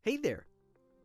Hey there!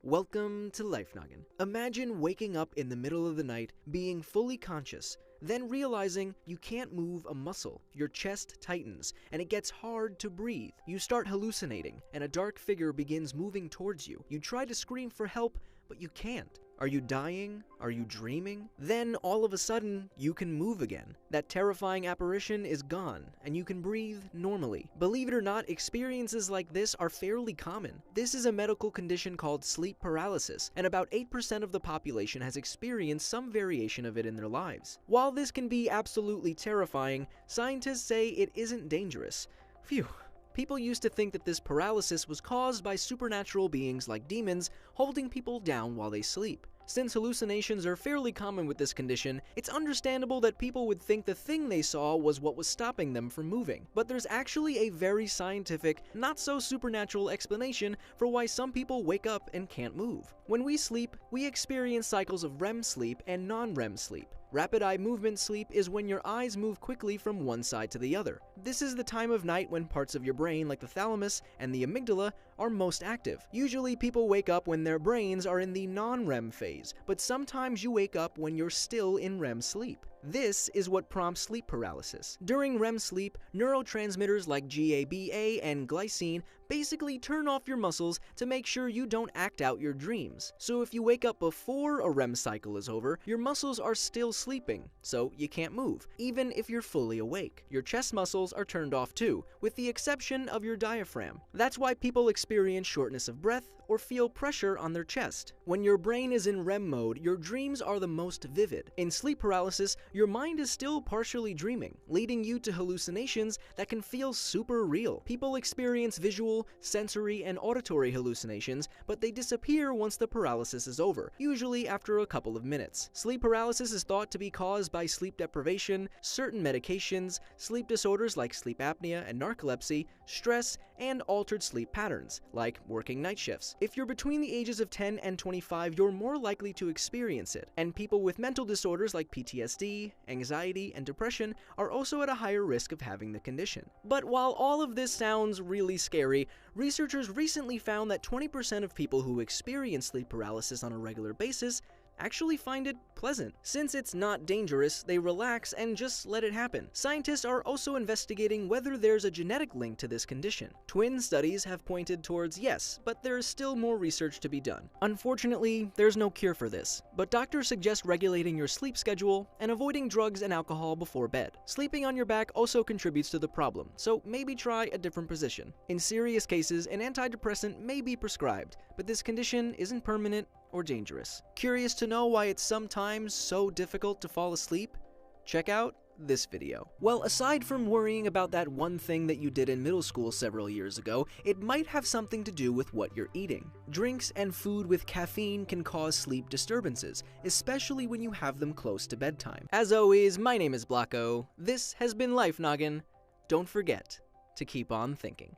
Welcome to Life Noggin. Imagine waking up in the middle of the night, being fully conscious, then realizing you can't move a muscle. Your chest tightens, and it gets hard to breathe. You start hallucinating, and a dark figure begins moving towards you. You try to scream for help, but you can't. Are you dying? Are you dreaming? Then, all of a sudden, you can move again. That terrifying apparition is gone, and you can breathe normally. Believe it or not, experiences like this are fairly common. This is a medical condition called sleep paralysis, and about 8% of the population has experienced some variation of it in their lives. While this can be absolutely terrifying, scientists say it isn't dangerous. Phew. People used to think that this paralysis was caused by supernatural beings like demons holding people down while they sleep. Since hallucinations are fairly common with this condition, it's understandable that people would think the thing they saw was what was stopping them from moving. But there's actually a very scientific, not so supernatural explanation for why some people wake up and can't move. When we sleep, we experience cycles of REM sleep and non-REM sleep. Rapid eye movement sleep is when your eyes move quickly from one side to the other. This is the time of night when parts of your brain like the thalamus and the amygdala are most active. Usually people wake up when their brains are in the non-REM phase, but sometimes you wake up when you're still in REM sleep. This is what prompts sleep paralysis. During REM sleep, neurotransmitters like GABA and glycine basically turn off your muscles to make sure you don't act out your dreams. So if you wake up before a REM cycle is over, your muscles are still sleeping, so you can't move, even if you're fully awake. Your chest muscles are turned off too, with the exception of your diaphragm. That's why people experience shortness of breath or feel pressure on their chest. When your brain is in REM mode, your dreams are the most vivid. In sleep paralysis, your mind is still partially dreaming, leading you to hallucinations that can feel super real. People experience visual, sensory, and auditory hallucinations, but they disappear once the paralysis is over, usually after a couple of minutes. Sleep paralysis is thought to be caused by sleep deprivation, certain medications, sleep disorders like sleep apnea and narcolepsy, stress, and altered sleep patterns, like working night shifts. If you're between the ages of 10 and 25, you're more likely to experience it, and people with mental disorders like PTSD, anxiety, and depression are also at a higher risk of having the condition. But while all of this sounds really scary, researchers recently found that 20% of people who experience sleep paralysis on a regular basis actually find it pleasant. Since it's not dangerous, they relax and just let it happen. Scientists are also investigating whether there's a genetic link to this condition. Twin studies have pointed towards yes, but there is still more research to be done. Unfortunately, there's no cure for this, but doctors suggest regulating your sleep schedule and avoiding drugs and alcohol before bed. Sleeping on your back also contributes to the problem, so maybe try a different position. In serious cases, an antidepressant may be prescribed, but this condition isn't permanent or dangerous. Curious to know why it's sometimes so difficult to fall asleep? Check out this video. Well, aside from worrying about that one thing that you did in middle school several years ago, it might have something to do with what you're eating. Drinks and food with caffeine can cause sleep disturbances, especially when you have them close to bedtime. As always, my name is Blocko. This has been Life Noggin. Don't forget to keep on thinking.